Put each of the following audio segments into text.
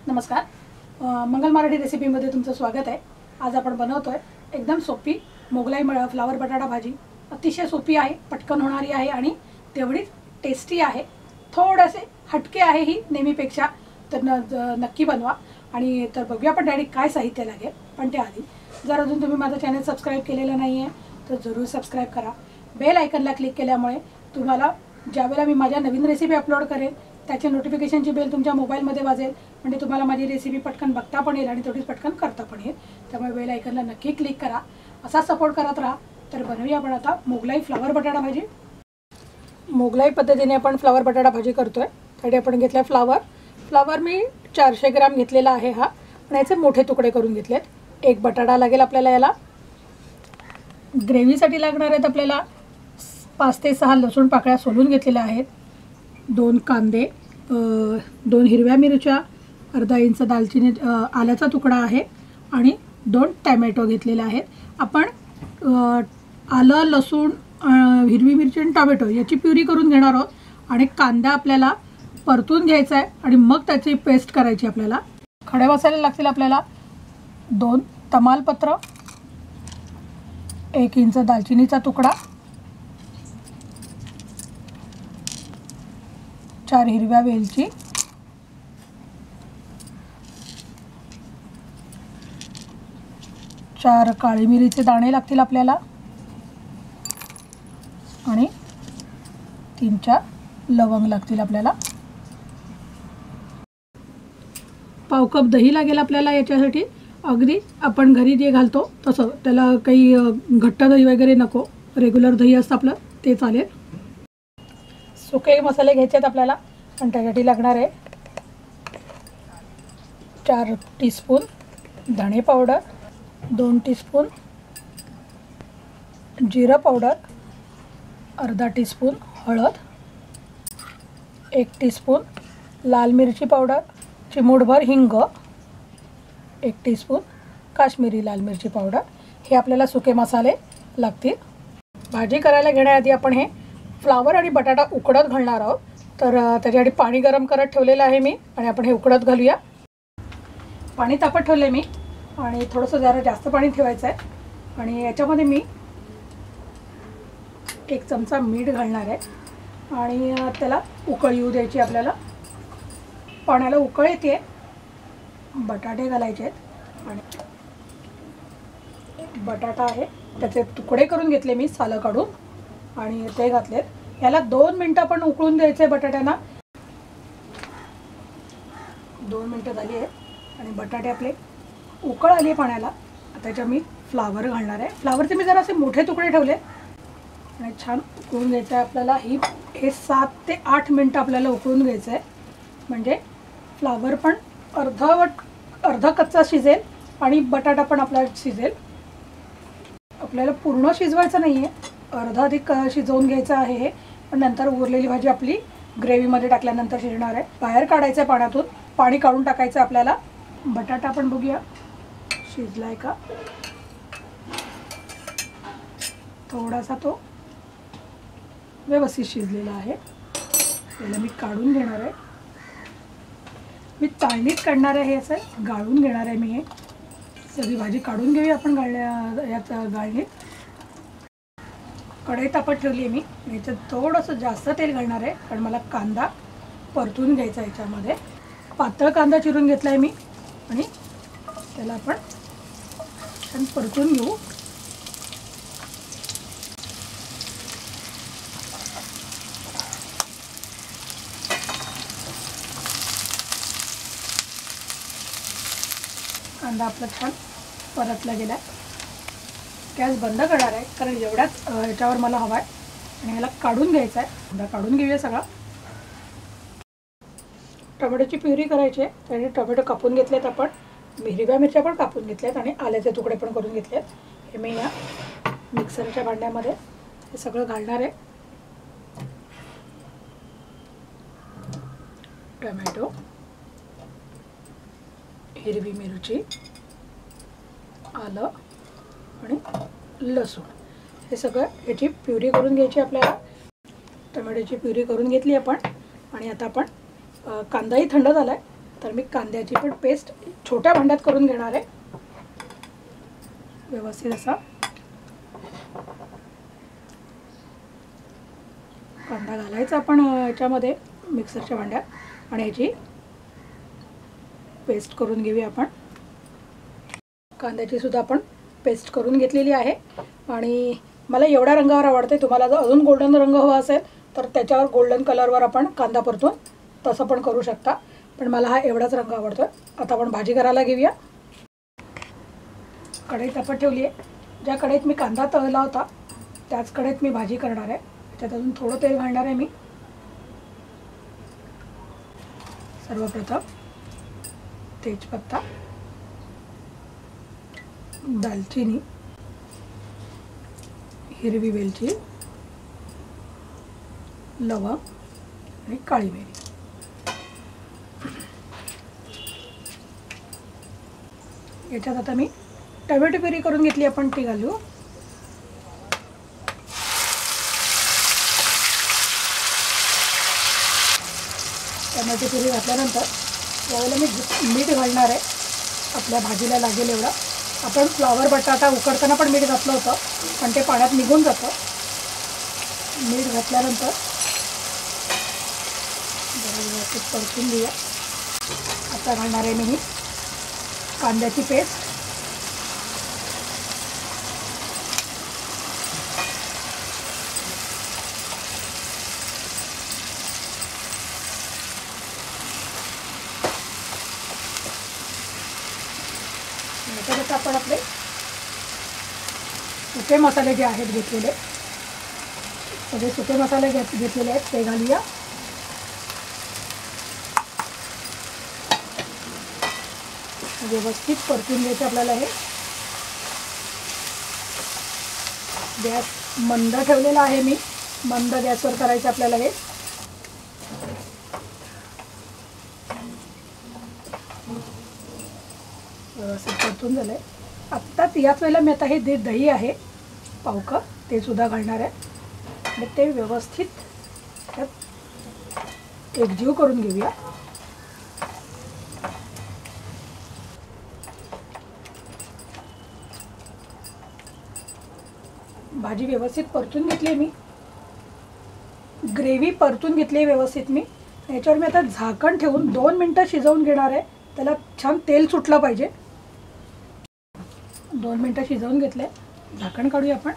नमस्कार, मंगल मराठी रेसिपीमध्ये तुमचं स्वागत आहे। आज आपण बनवतोय एकदम सोपी मोगलाई फ्लावर बटाटा भाजी। अतिशय सोपी आहे, पटकन होणारी आहे आणि तेवढीच टेस्टी आहे। थोडेसे हटके आहे ही नेहमीपेक्षा, तर नक्की बनवा। आणि तर बघूया आपण डायरेक्ट काय साहित्य लागेल। पण त्याआधी जर अजून तुम्ही माझं चॅनल सबस्क्राइब केलेलं नाही आहे तर जरूर सबस्क्राइब करा। बेल आयकनला क्लिक केल्यामुळे तुम्हाला ज्यावेळेला मी माझ्या नवीन रेसिपी अपलोड करेन त्याचे नोटिफिकेशनची बेल तुमच्या मोबाईलमध्ये वाजेल, म्हणजे तुम्हाला माझी रेसिपी पटकन बघता पण येईल आणि तेवढीच पटकन करता पण येईल। त्यामुळे बेल आयकनला नक्की क्लिक करा, असा सपोर्ट करत राहा। तर बनवूया आपण आता मोगलाई फ्लावर बटाटा भाजी। मोगलाई पद्धतीने आपण फ्लावर बटाटा भाजी करतोय। त्यासाठी आपण घेतला फ्लावर मी 400 ग्रॅम घेतलेला आहे हा, आणि याचे मोठे तुकडे करून घेतलेत। एक बटाटा लागेल आपल्याला। याला ग्रेव्हीसाठी लागणार आहेत आपल्याला 5 ते 6 लसूण पाकळ्या सोलून घेतलेल्या आहेत, 2 कांदे, 2 हिरव्या मिरच्या, अर्धा इंच दालचिनी आल्याचा तुकडा आहे आणि 2 टोमॅटो घेतलेले आहेत। आपण आलं, लसूण, हिरवी मिरची आणि टोमॅटो याची प्युरी करून घेणार आहोत। आणि कांदा आपल्याला परतून घ्यायचा आहे आणि मग त्याची पेस्ट करायची आपल्याला। खडे मसाले लागतील आपल्याला 2 तमालपत्र, 1 इंच दालचिनीचा तुकडा, 4 हिरव्या वेलची, 4 काळी मिरीचे दाणे लागतील आपल्याला आणि 3-4 लवंग लागतील आपल्याला। पाव कप दही लागेल आपल्याला याच्यासाठी। अगदी आपण घरी जे घालतो तसं, त्याला काही घट्ट दही वगैरे नको, रेग्युलर दही असतं आपलं ते चालेल। सुके मसाले घ्यायचे आहेत आपल्याला, पण त्यासाठी लागणार आहे 4 टीस्पून धणे पावडर, 2 टीस्पून जिरा पावडर, अर्धा टीस्पून हळद, 1 टीस्पून लाल मिरची पावडर, चिमूटभर हिंग, 1 टीस्पून काश्मीरी लाल मिरची पावडर। हे आपल्याला सुके मसाले लागतील। भाजी करायला घेण्याआधी आपण हे फ्लावर आणि बटाटा उकडत घालणार आहोत। तर त्याच्यासाठी पाणी गरम करत ठेवलेलं आहे मी, आणि आपण हे उकडत घालूया। पाणी तापत ठेवले मी, आणि थोडंसं जरा जास्त पाणी ठेवायचं आहे। आणि याच्यामध्ये मी 1 चमचा मीठ घालणार आहे आणि त्याला उकळ येऊ द्यायची आपल्याला। पाण्याला उकळ येते, बटाटे घालायचे आहेत आणि बटाटा आहे त्याचे तुकडे करून घेतले मी सालं काढून आणि ते घातलेत। याला 2 मिनिटं आपण उकळून द्यायचे बटाट्यांना। 2 मिनिटं झाली आहेत आणि बटाटे आपले उकळ आली पाण्याला। त्याच्या मी फ्लावर घालणार आहे। फ्लावरचे मी जरा असे मोठे तुकडे ठेवले आणि छान उकळून घ्यायचं आहे आपल्याला। हे 7 ते 8 मिनिटं आपल्याला उकळून घ्यायचं आहे, म्हणजे फ्लावर पण अर्धा कच्चा शिजेल आणि बटाटा पण आपला शिजेल। आपल्याला पूर्ण शिजवायचं नाही आहे, अर्धा अधिक शिजवून घ्यायचं आहे हे, पण नंतर उरलेली भाजी आपली ग्रेव्हीमध्ये टाकल्यानंतर शिजणार आहे। बाहेर काढायचं आहे पाण्यातून, पाणी काढून टाकायचं आपल्याला। बटाटा पण बघूया शिजलाय का। थोडासा तो व्यवस्थित शिजलेला आहे। याला मी काढून घेणार आहे, मी चाळणीत काढणार आहे। हे असं गाळून घेणार आहे मी। हे सगळी भाजी काढून घेऊया आपण यात गाळणीत। कढई तापत ठेवली आहे मी, याच्यात थोडंसं जास्त तेल घालणार आहे कारण मला कांदा परतून घ्यायचा आहे। याच्यामध्ये पातळ कांदा चिरून घेतला आहे मी आणि त्याला आपण छान परतून घेऊ। कांदा आपला छान परतला गेला आहे। गॅस बंद करणार आहे कारण एवढ्याच ह्याच्यावर मला हवा आहे आणि ह्याला काढून घ्यायचा आहे। कांदा काढून घेऊया सगळा। टोमॅटोची प्युरी करायची आहे, त्यासाठी टोमॅटो कापून घेतलेत आपण, हिरव्या मिरच्या पण कापून घेतल्यात आणि आल्याचे तुकडे पण करून घेतलेत। हे मी या मिक्सरच्या भांड्यामध्ये हे सगळं घालणार आहे। टोमॅटो, हिरवी मिरची, आलं आणि लसूण हे सगळं याची प्युरी करून घ्यायची आपल्याला। टोमॅटोची प्युरी करून घेतली आपण आणि आता आपण कांदाही थंड झाला आहे तर मी कांद्याची पण पेस्ट छोट्या भांड्यात करून घेणार आहे. व्यवस्थित असा कांदा घालायचा आपण याच्यामध्ये मिक्सरच्या भांड्यात आणि याची पेस्ट करून घेऊया आपण. कांद्याची सुद्धा आपण पेस्ट करून घेतलेली आहे आणि मला एवढ्या रंगावर आवडते. तुम्हाला जर अजून गोल्डन रंग हवा असेल तर त्याच्यावर गोल्डन कलरवर आपण कांदा परतून तसं पण करू शकता, पण मला हा एवढाच रंग आवडतो. आता आपण भाजी करायला घेऊया. कढई तापत ठेवली आहे. ज्या कढईत मी कांदा तळला होता त्याच कढईत मी भाजी करणार आहे. त्यात अजून थोडं तेल घालणार आहे मी. सर्वप्रथम तेजपत्ता, दालचिनी, हिरवी वेलची, लवंग आणि काळी मिरी. याच्यात आता मी टोमॅटो प्युरी करून घेतली आपण ती घालू. टोमॅटो प्युरी घातल्यानंतर यावेळेला मी मीठ घालणार आहे आपल्या भाजीला लागेल एवढं. आपण फ्लावर बटाटा उकडताना पण मीठ घातलं होतं पण ते पाण्यात निघून जातं. मीठ घातल्यानंतर जरा व्यवस्थित परतून घेऊया. आता घालणार आहे मी कांद्याची पेस्ट. याच्यात आपण आपले सुके मसाले जे आहेत घेतलेले, सगळे सुके मसाले घेतलेले आहेत ते घालूया. व्यवस्थित परतून घ्यायचे आपल्याला. हे गॅस मंद ठेवलेला आहे मी. मंद गॅसवर करायचं आपल्याला. हे व्यवस्थित परतून झालं आहे. आत्ताच याच वेळेला मी आता हे दही आहे पाव कप ते सुद्धा घालणार आहे आणि ते व्यवस्थित त्यात एकजीव करून घेऊया. भाजी व्यवस्थित परतून घेतली मी. ग्रेव्ही परतून घेतली व्यवस्थित मी. याच्यावर मी आता झाकण ठेवून 2 मिनटं शिजवून घेणार आहे. त्याला छान तेल सुटलं पाहिजे. 2 मिनटं शिजवून घेतले. झाकण काढूया आपण.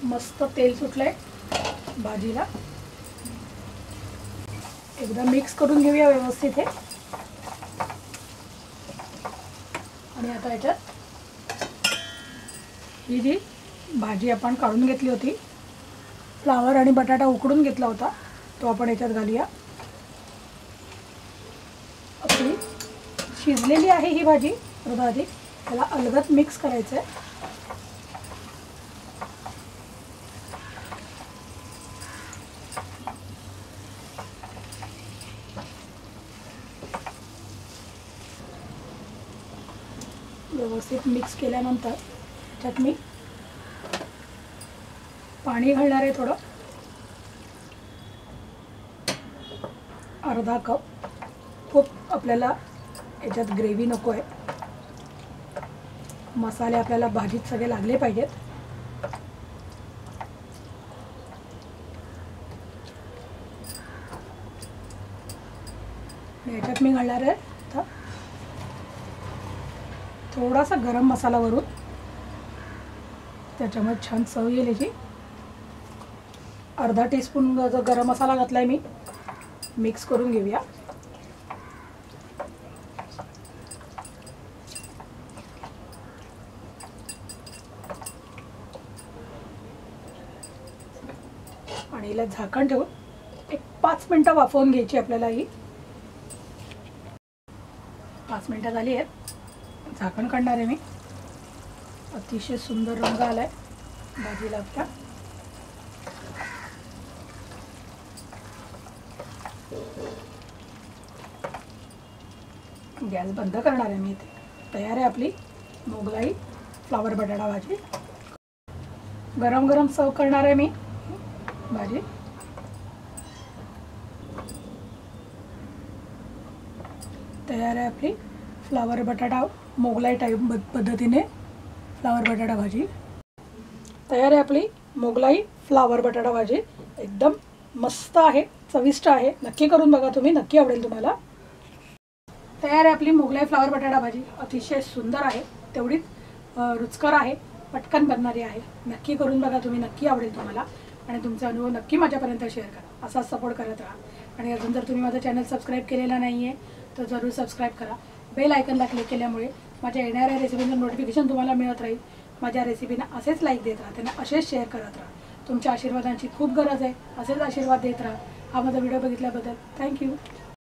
मस्त तेल सुटलंय भाजीला. एकदा मिक्स करून घेऊया व्यवस्थित हे. आणि आता याच्यात ही जी भाजी आपण काढून घेतली होती, फ्लावर आणि बटाटा उकडून घेतला होता तो आपण याच्यात घालूया. आपली शिजलेली आहे ही भाजी. आधी त्याला अलगद मिक्स करायचं आहे. व्यवस्थित मिक्स केल्यानंतर त्यात मी पाणी घालणार आहे थोडं, अर्धा कप. खूप आपल्याला याच्यात ग्रेव्ही नको आहे. मसाले आपल्याला भाजीत सगळे लागले पाहिजेत. याच्यात मी घालणार आहे आता थोडासा गरम मसाला वरून, त्याच्यामुळे छान चव येईल याची. अर्धा टीस्पून जो गरम मसाला घातलाय मी. मिक्स करून घेऊया. आणि हिला झाकण ठेवून एक 5 मिनटं वाफवून घ्यायची आपल्याला. ही 5 मिनटं झाली आहेत. झाकण काढणार आहे मी. अतिशय सुंदर रंग आलाय भाजीला आपल्या. गॅस बंद करणार आहे मी. इथे तयार आहे आपली मोगलाई फ्लावर बटाटा भाजी. गरम गरम सर्व करणार आहे मी भाजी. तयार आहे आपली फ्लावर बटाटा मोगलाई टाईप पद्धतीने फ्लावर बटाटा भाजी तयार आहे आपली मोगलाई फ्लावर बटाटा भाजी एकदम मस्त आहे, चविष्ट आहे. नक्की करून बघा तुम्ही, नक्की आवडेल तुम्हाला. तयार आहे आपली मोगलाई फ्लावर बटाटा भाजी. अतिशय सुंदर आहे, तेवढीच रुचकर आहे, पटकन बनणारी आहे. नक्की करून बघा तुम्ही, नक्की आवडेल तुम्हाला. आणि तुमचा अनुभव नक्की माझ्यापर्यंत शेअर करा. असाच सपोर्ट करत राहा. आणि अजून जर तुम्ही माझा चॅनल सबस्क्राईब केलेला नाही आहे तर जरूर सबस्क्राईब करा. बेल आयकनला क्लिक केल्यामुळे माझ्या येणाऱ्या रेसिपीचं नोटिफिकेशन तुम्हाला मिळत राहील. माझ्या रेसिपीना असेच लाईक देत राहा, त्यांना असेच शेअर करत राहा. तुमच्या आशीर्वादांची खूप गरज आहे. असेच आशीर्वाद देत राहा. हा माझा व्हिडिओ बघितल्याबद्दल थँक्यू.